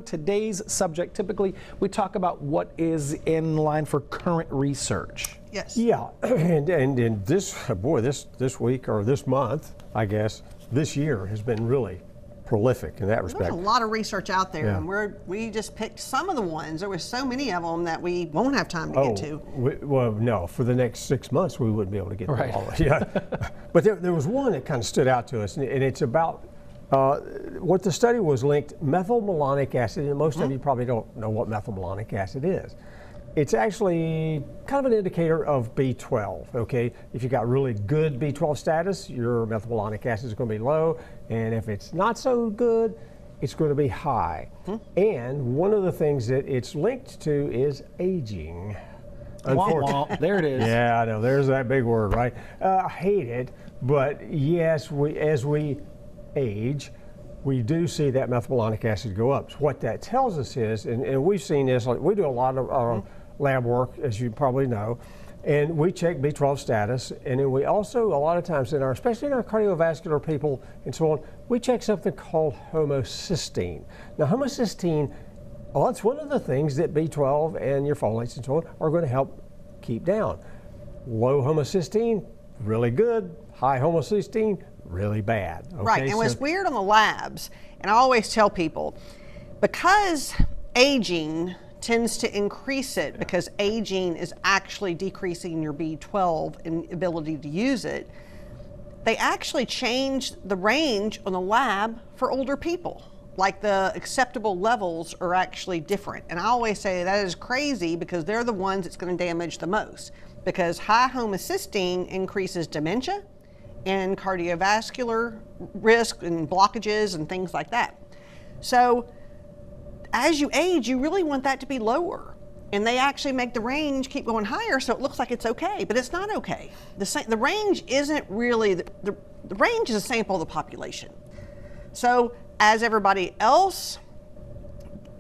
Today's subject, typically we talk about what is in line for current research. Yes. Yeah, and this week or this month, I guess, this year has been really prolific in that respect. There's a lot of research out there, Yeah. and we just picked some of the ones. There were so many of them that we won't have time to get to. Well, no, for the next 6 months we wouldn't be able to get to Right. all of it. Yeah. But there was one that kind of stood out to us, and it's about what the study was linked methylmalonic acid, and most of you probably don't know what methylmalonic acid is. It's actually kind of an indicator of B12, okay? If you got really good B12 status, your methylmalonic acid is going to be low, and if it's not so good, it's going to be high. And one of the things that it's linked to is aging. Wah, wah. There it is. Yeah, I know, there's that big word, right? I hate it, but yes, as we age, we do see that methylmalonic acid go up. So what that tells us is, and we've seen this, like we do a lot of lab work, as you probably know, and we check B12 status, and then we also, a lot of times, especially in our cardiovascular people and so on, we check something called homocysteine. Now, homocysteine, well, that's one of the things that B12 and your folates and so on are going to help keep down. Low homocysteine, really good. High homocysteine, really bad. Okay? Right, and what's weird on the labs, and I always tell people, because aging tends to increase it, because aging is actually decreasing your B12 and ability to use it, they actually changed the range on the lab for older people. Like the acceptable levels are actually different. And I always say that is crazy because they're the ones that's going to damage the most. Because high homocysteine increases dementia and cardiovascular risk and blockages and things like that. So as you age, you really want that to be lower. And they actually make the range keep going higher so it looks like it's okay, but it's not okay. The range isn't really, the range is a sample of the population. So as everybody else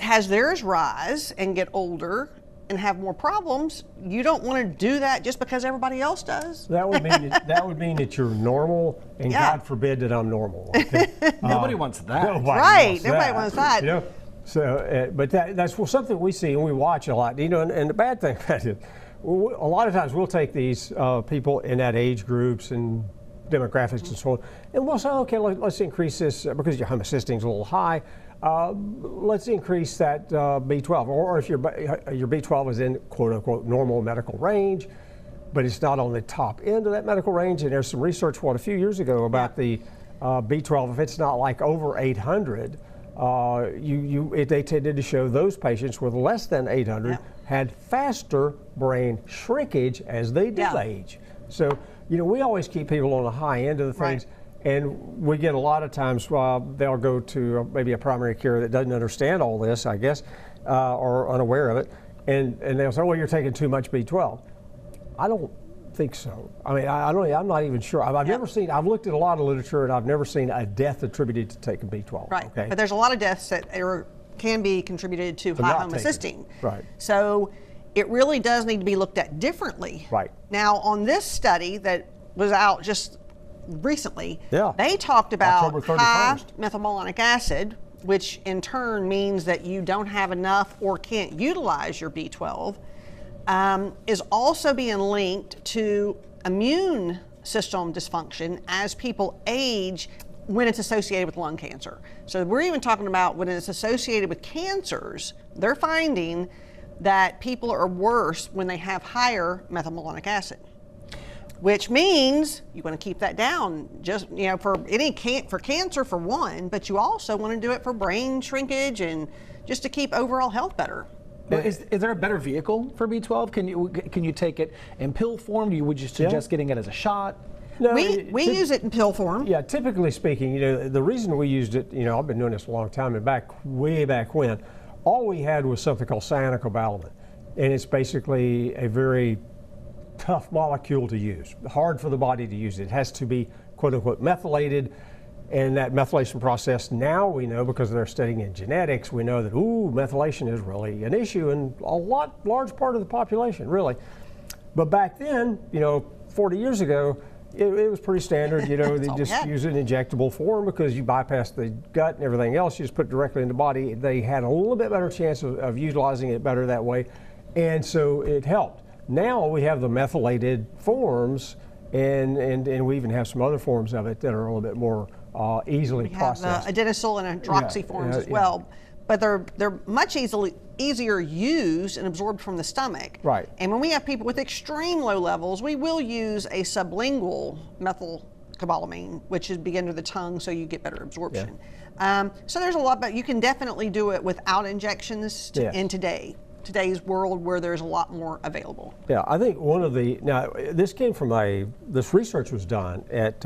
has theirs rise and get older and have more problems, you don't want to do that just because everybody else does. That would mean that you're normal, and Yeah. God forbid that I'm normal. Okay? Nobody wants that. Right, nobody wants that. You know, so, but that's something we see and we watch a lot. You know, and the bad thing about it, a lot of times we'll take these people in that age groups and demographics and so on, and we'll say, okay, let's increase this because your homocysteine's a little high. Let's increase that B12, or if your B12 is in quote unquote normal medical range, but it's not on the top end of that medical range. And there's some research a few years ago about the B12. If it's not like over 800, they tended to show those patients with less than 800 had faster brain shrinkage as they did age. So, you know, we always keep people on the high end of the things. Right. And we get a lot of times they'll go to maybe a primary care that doesn't understand all this, I guess, or unaware of it, and they'll say, well, you're taking too much B12. I don't think so. I mean, I'm not even sure. I've I've looked at a lot of literature, and I've never seen a death attributed to taking B12. Right, okay? but there's a lot of deaths that can be contributed to high homocysteine. Right. So it really does need to be looked at differently. Right. Now, on this study that was out just recently, Yeah. they talked about October high 31st. methylmalonic acid, which in turn means that you don't have enough or can't utilize your B12, is also being linked to immune system dysfunction as people age when it's associated with lung cancer. So we're even talking about when it's associated with cancers, they're finding that people are worse when they have higher methylmalonic acid, which means you want to keep that down, just for cancer for one, but you also want to do it for brain shrinkage and just to keep overall health better. Is there a better vehicle for B12? Can you take it in pill form? Would you suggest getting it as a shot? No, We use it in pill form. Yeah, typically speaking, the reason we used it, I've been doing this a long time, and way back when, all we had was something called cyanocobalamin, and it's basically a very tough molecule to use, hard for the body to use. It has to be quote unquote methylated, and that methylation process, now we know because they're studying in genetics, we know that methylation is really an issue in a large part of the population, really. But back then, 40 years ago, It was pretty standard, you know. They all we just had. use an injectable form because you bypass the gut and everything else. You just put it directly in the body. They had a little bit better chance of utilizing it better that way, and so it helped. Now we have the methylated forms, and we even have some other forms of it that are a little bit more easily We have processed. adenosine and hydroxy forms as well, but they're much easier used and absorbed from the stomach. Right. And when we have people with extreme low levels, we will use a sublingual methylcobalamin, which is be under the tongue, so you get better absorption. So there's a lot, but you can definitely do it without injections in today's world where there's a lot more available. Yeah, I think one of now this came from this research was done at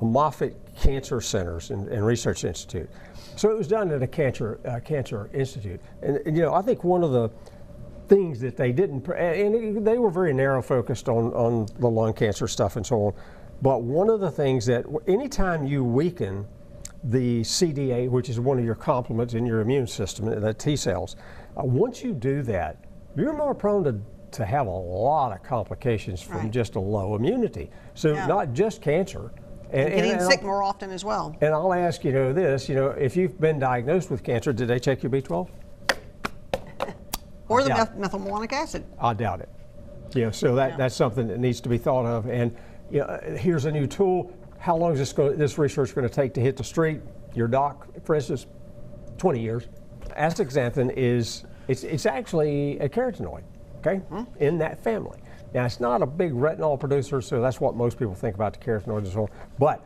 Moffitt Cancer Centers and Research Institute. So it was done at a cancer institute. And you know, I think one of the things that they didn't, and they were very narrow focused on the lung cancer stuff and so on, but one of the things that anytime you weaken the CD8, which is one of your complements in your immune system, the T cells, once you do that, you're more prone to have a lot of complications from just a low immunity. So not just cancer. And getting sick more often as well. And I'll ask this, if you've been diagnosed with cancer, did they check your B12? Or the methylmalonic acid. I doubt it. So that's something that needs to be thought of. And here's a new tool. How long is this research going to take to hit the street? Your doc, for instance, 20 years. Astaxanthin it's actually a carotenoid, okay, in that family. Now, it's not a big retinol producer, so that's what most people think about the carotenoids and so on, but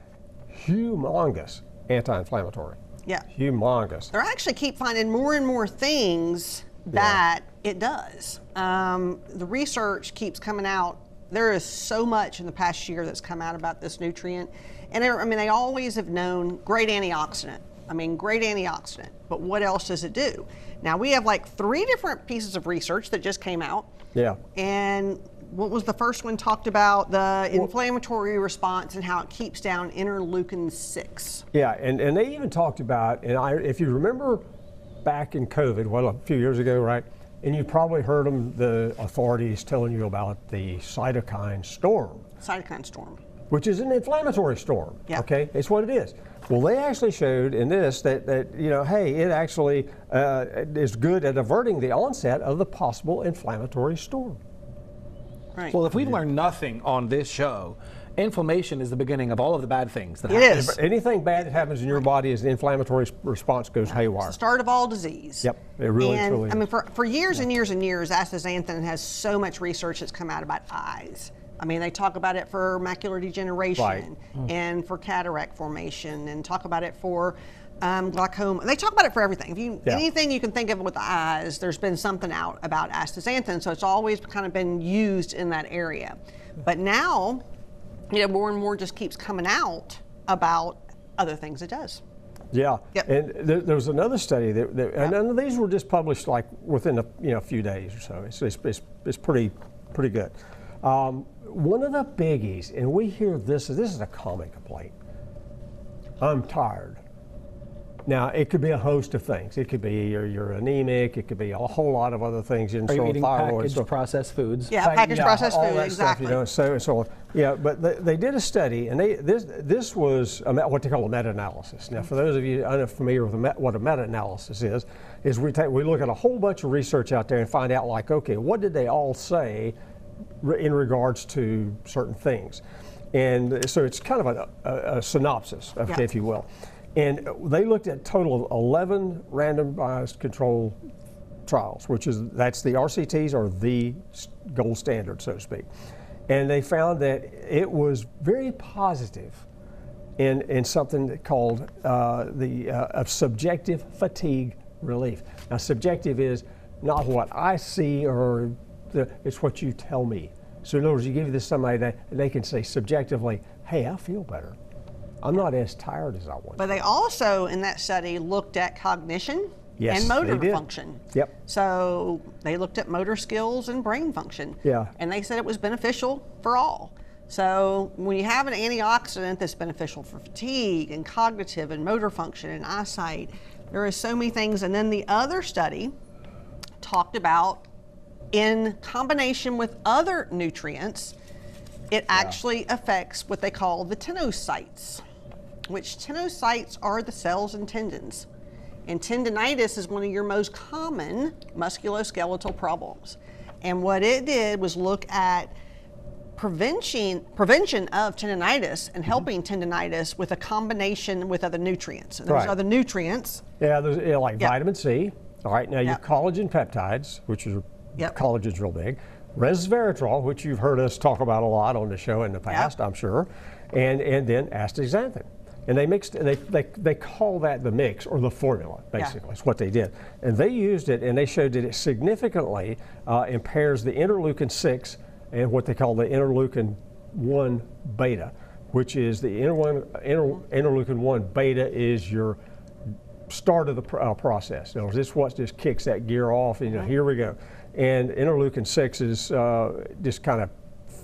humongous anti-inflammatory. Yeah. Humongous. They actually keep finding more and more things that it does. The research keeps coming out. There is so much in the past year that's come out about this nutrient. And they always have known great antioxidant. Great antioxidant, but what else does it do? Now, we have like 3 different pieces of research that just came out. Yeah. And what was the first one? Talked about the inflammatory response and how it keeps down interleukin-6. Yeah, and they even talked about, and if you remember back in COVID, a few years ago, right? And you probably heard the authorities telling you about the cytokine storm. Cytokine storm. Which is an inflammatory storm, okay? It's what it is. Well, they actually showed in this that hey, it actually is good at averting the onset of the possible inflammatory storm. Right. Well, if we've learned nothing on this show, inflammation is the beginning of all of the bad things that happen. It is. Anything bad that happens in your body is the inflammatory response goes haywire. It's the start of all disease. Yep, it really truly is. For years and years and years, astaxanthin has so much research that's come out about eyes. They talk about it for macular degeneration and for cataract formation, and talk about it for glaucoma. They talk about it for everything. Anything you can think of with the eyes, there's been something out about astaxanthin, so it's always kind of been used in that area. But now, more and more just keeps coming out about other things it does. Yeah, and there was another study and these were just published like within a few days or so. It's pretty good. One of the biggies, and we hear this is a common complaint. I'm tired. Now, it could be a host of things. It could be you're anemic. It could be a whole lot of other things. Are you eating packaged processed foods? Yeah, packaged processed all food, that exactly. Stuff, so on. Yeah, but they did a study, and this was what they call a meta-analysis. Now, for those of you unfamiliar with what a meta-analysis is we look at a whole bunch of research out there and find out, like, okay, what did they all say in regards to certain things? And so it's kind of a synopsis, if you will. And they looked at a total of 11 randomized control trials, that's the RCTs are the gold standard, so to speak. And they found that it was very positive in something called of subjective fatigue relief. Now, subjective is not what I see it's what you tell me. So in other words, you give this to somebody that they can say subjectively, hey, I feel better. I'm not as tired as I was. But they also, in that study, looked at cognition and motor function. Yep. So they looked at motor skills and brain function. Yeah. And they said it was beneficial for all. So when you have an antioxidant that's beneficial for fatigue and cognitive and motor function and eyesight, there are so many things. And then the other study talked about, in combination with other nutrients, It actually affects what they call the tenocytes, which tenocytes are the cells and tendons. And tendinitis is one of your most common musculoskeletal problems. And what it did was look at prevention of tendinitis and helping tendinitis with a combination with other nutrients. And there's other nutrients. Yeah, there's like vitamin C. All right, now your collagen peptides, which is collagen's real big. Resveratrol, which you've heard us talk about a lot on the show in the past, I'm sure, and then astaxanthin. And they mixed, they call that the mix or the formula, basically. It's what they did. And they used it and they showed that it significantly impairs the interleukin 6 and what they call the interleukin 1 beta, which is the interleukin 1 beta is your start of the process. In other words, this is what just kicks that gear off, and here we go. And interleukin 6 is just kind of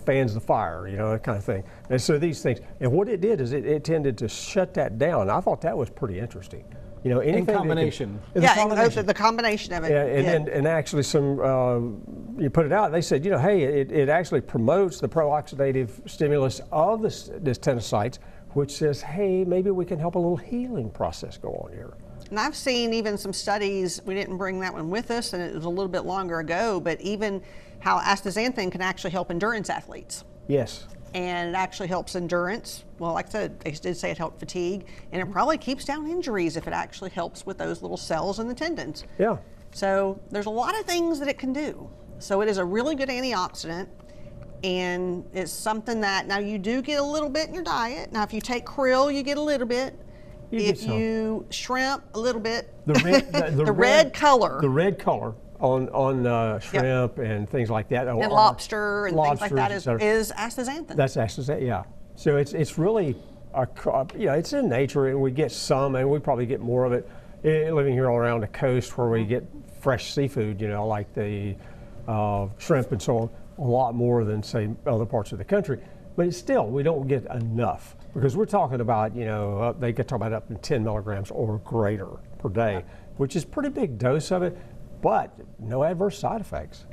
fans the fire, that kind of thing. And so these things, and what it did is it tended to shut that down. I thought that was pretty interesting. Anything in combination. The combination of it. Yeah, and actually you put it out, they said, hey, it actually promotes the pro-oxidative stimulus of this tenocytes, which says, hey, maybe we can help a little healing process go on here. And I've seen even some studies, we didn't bring that one with us, and it was a little bit longer ago, but even how astaxanthin can actually help endurance athletes. Yes. And it actually helps endurance. Well, like I said, they did say it helped fatigue, and it probably keeps down injuries if it actually helps with those little cells in the tendons. Yeah. So there's a lot of things that it can do. So it is a really good antioxidant, and it's something that, now you do get a little bit in your diet. Now if you take krill, you get a little bit. If you shrimp, a little bit. The red color. The red color on shrimp and things like that. And lobster and things like that is astaxanthin. That's astaxanthin, yeah. So it's really, it's in nature, and we get some, and we probably get more of it living here all around the coast where we get fresh seafood, like the shrimp and so on, a lot more than, say, other parts of the country. But it's still, we don't get enough. Because we're talking about, they could talk about up to 10 milligrams or greater per day, which is a pretty big dose of it, but no adverse side effects.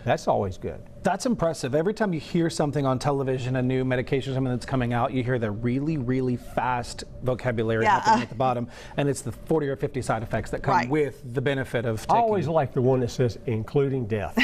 That's always good. That's impressive. Every time you hear something on television, a new medication, something that's coming out, you hear the really, really fast vocabulary happening at the bottom, and it's the 40 or 50 side effects that come with the benefit of taking. I always like the one that says, including death.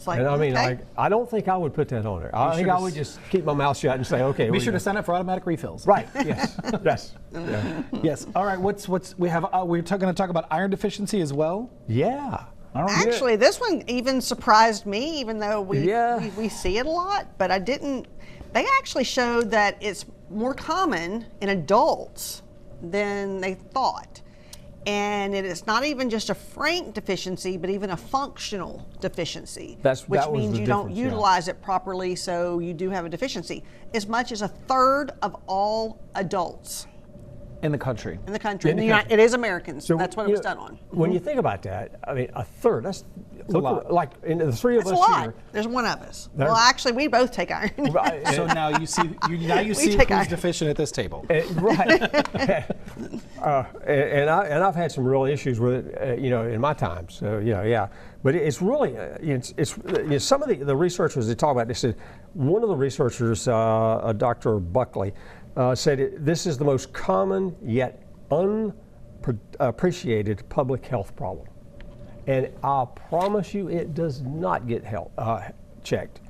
And I mean, I don't think I would put that on there. I think I would just keep my mouth shut and say, okay. Be sure to sign up for automatic refills. Right. Yes. Yes. Yeah. Yes. All right. We're going to talk about iron deficiency as well. Yeah. All right. Actually, this one even surprised me, even though we see it a lot, but I didn't. They actually showed that it's more common in adults than they thought. And it is not even just a frank deficiency, but even a functional deficiency, which means you don't utilize it properly, so you do have a deficiency. As much as a third of all adults in the country. It is Americans. So that's what it was done on. When you think about that, I mean, a third, that's a lot. Like in the three of us here. There's one of us. Well, actually, we both take iron. Right. So now you see who's deficient at this table. Right. And I've had some real issues with it, in my time. So but it's really it's some of the researchers they talk about. They said one of the researchers, Dr. Buckley, said this is the most common yet unappreciated public health problem. And I promise you it does not get checked.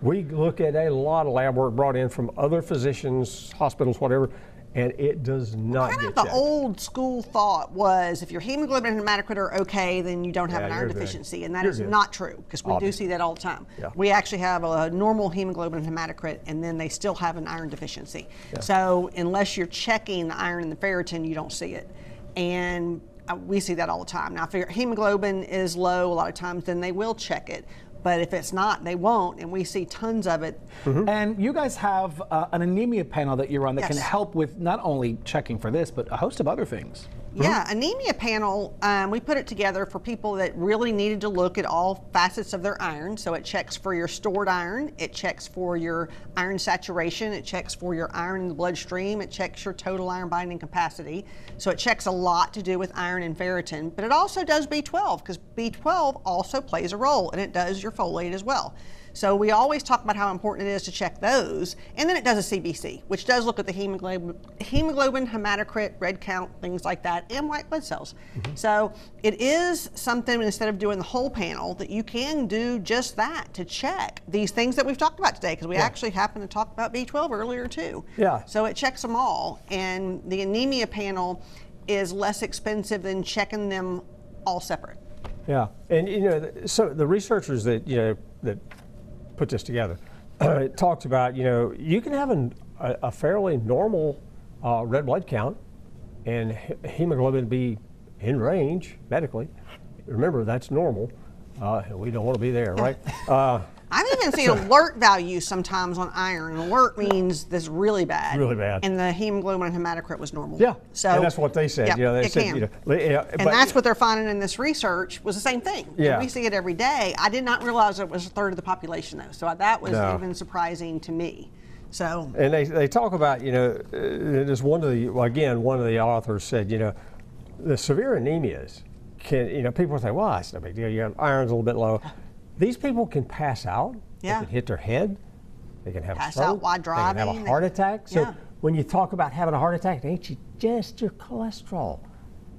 We look at a lot of lab work brought in from other physicians, hospitals, whatever, and it does not get checked. The old school thought was if your hemoglobin and hematocrit are okay, then you don't have an iron deficiency, and that is not true, because we do see that all the time. Yeah. We actually have a normal hemoglobin and hematocrit, and then they still have an iron deficiency. Yeah. So unless you're checking the iron and the ferritin, you don't see it. And we see that all the time. Now, if your hemoglobin is low, a lot of times, then they will check it. But if it's not, they won't, and we see tons of it. Mm-hmm. And you guys have an anemia panel that you're on that can help with not only checking for this, but a host of other things. Yeah, anemia panel, we put it together for people that really needed to look at all facets of their iron. So it checks for your stored iron, it checks for your iron saturation, it checks for your iron in the bloodstream, it checks your total iron binding capacity. So it checks a lot to do with iron and ferritin, but it also does B12, because B12 also plays a role, and it does your folate as well. So we always talk about how important it is to check those. And then it does a CBC, which does look at the hemoglobin, hematocrit, red count, things like that, and white blood cells. So it is something, instead of doing the whole panel, that you can do just that to check these things that we've talked about today, because we actually happened to talk about B12 earlier too. Yeah. So it checks them all. And the anemia panel is less expensive than checking them all separate. Yeah, and you know, so the researchers that that put this together talked about, you can have a fairly normal red blood count and hemoglobin be in range medically. Remember, that's normal. We don't want to be there, right? I've even seen alert values sometimes on iron. Alert means this is really bad. Really bad. And the hemoglobin and hematocrit was normal. Yeah, so, and that's what they said. Yeah, They it said, can. And that's what they're finding in this research was the same thing. Yeah. And we see it every day. I did not realize it was a third of the population though. So that was even surprising to me. So. And they talk about, there's one of the authors said, the severe anemias can, people say, well, that's no big deal. Your iron's a little bit low. These people can pass out. Yeah. They can hit their head. They can have a Pass stroke. out while driving. They can have a heart attack. So Yeah. when you talk about having a heart attack, it ain't just your cholesterol.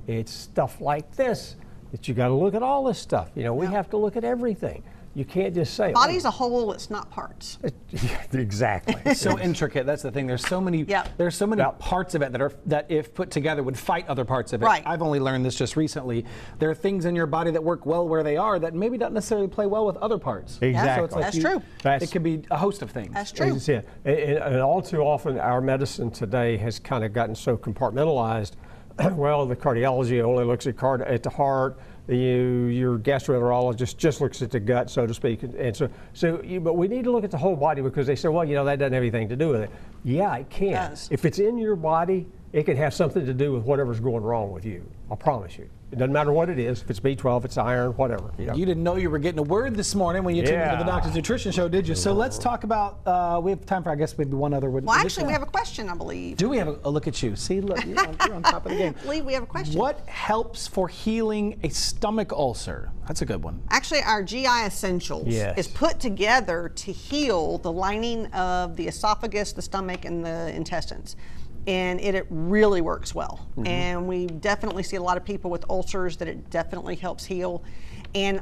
It's stuff like this that you got to look at all this stuff. We have to look at everything. You can't just say Body's a whole, it's not parts. Exactly. So intricate. That's the thing. There's so many. There's so many parts of it that if put together would fight other parts of it. Right. I've only learned this just recently. There are things in your body that work well where they are that maybe don't necessarily play well with other parts. Exactly. So it's like That's true. It could be a host of things. That's true. And all too often, our medicine today has kind of gotten so compartmentalized. Well, the cardiology only looks at the heart. Your gastroenterologist just looks at the gut, so to speak, and but we need to look at the whole body, because they say, well, that doesn't have anything to do with it. Yeah, it can. It does. If it's in your body, it can have something to do with whatever's going wrong with you. I promise you. It doesn't matter what it is. If it's B12, it's iron, whatever. You didn't know you were getting a word this morning when you tuned into the Doctor's Nutrition Show, did you? So let's talk about. We have time for, I guess, maybe one other. Well, actually, we have a question, I believe. Do we have a look at you? See, look, you're on top of the game. Lee, we have a question. What helps for healing a stomach ulcer? That's a good one. Actually, our GI Essentials is put together to heal the lining of the esophagus, the stomach, and the intestines. And it really works well. And we definitely see a lot of people with ulcers that it definitely helps heal. And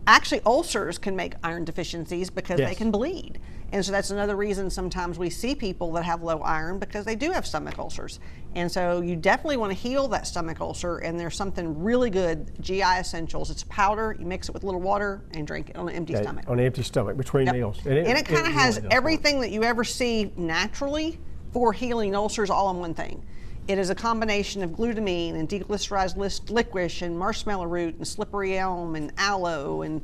actually, ulcers can make iron deficiencies because they can bleed. And so that's another reason sometimes we see people that have low iron, because they do have stomach ulcers. And so you definitely want to heal that stomach ulcer, and there's something really good, GI Essentials. It's powder, you mix it with a little water and drink it on an empty stomach. On an empty stomach between meals. And it kind of has really everything that you ever see naturally for healing ulcers all in one thing. It is a combination of glutamine and deglycerized licorice and marshmallow root and slippery elm and aloe and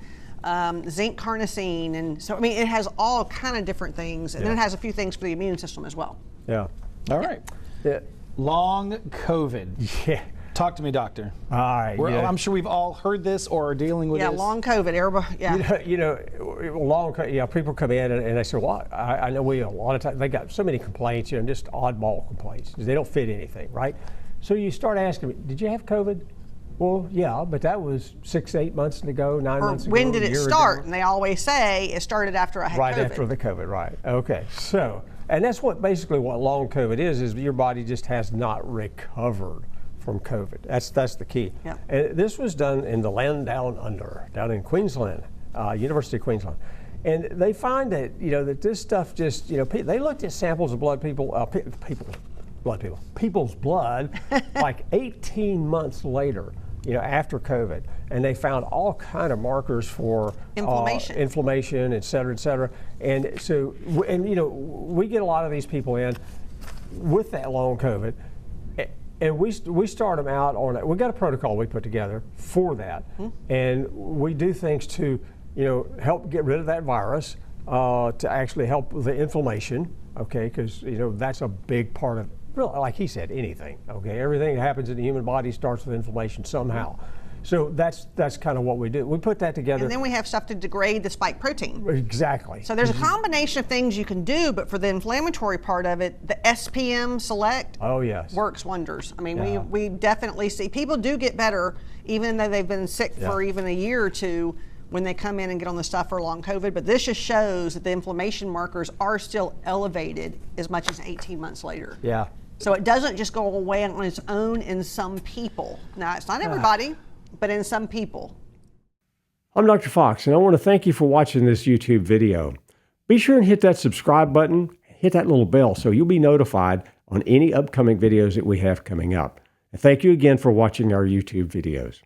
zinc carnosine, and so it has all kind of different things, and then it has a few things for the immune system as well. Yeah. All right. Yeah. Long COVID. Yeah. Talk to me, doctor. All right. I'm sure we've all heard this or are dealing with this. Long COVID. Everybody. Long. People come in and they say, "Well, I know a lot of times they got so many complaints, just oddball complaints. They don't fit anything, right?" So you start asking me, "Did you have COVID?" Well, yeah, but that was 6 to 8 months ago, 9 months ago. When did it start? And they always say it started after I had COVID. Right after the COVID, right? Okay, so and that's basically what long COVID is your body just has not recovered from COVID. That's the key. Yep. And this was done in the land down under, down in Queensland, University of Queensland. And they find that, that this stuff just, they looked at samples of people's blood like 18 months later, after COVID. And they found all kind of markers for inflammation, et cetera, et cetera. And so, we get a lot of these people in with that long COVID. And we start them out on it. We've got a protocol we put together for that. And we do things to, help get rid of that virus, to actually help with the inflammation, okay? Because, that's a big part of, really, like he said, anything, okay? Everything that happens in the human body starts with inflammation somehow. So that's kind of what we do. We put that together. And then we have stuff to degrade the spike protein. Exactly. So there's a combination of things you can do, but for the inflammatory part of it, the SPM Select works wonders. I mean, we definitely see people do get better, even though they've been sick for even a year or two, when they come in and get on the stuff for long COVID, but this just shows that the inflammation markers are still elevated as much as 18 months later. Yeah. So it doesn't just go away on its own in some people. Now, it's not everybody, but in some people. I'm Dr. Fox, and I want to thank you for watching this YouTube video. Be sure and hit that subscribe button, hit that little bell so you'll be notified on any upcoming videos that we have coming up. And thank you again for watching our YouTube videos.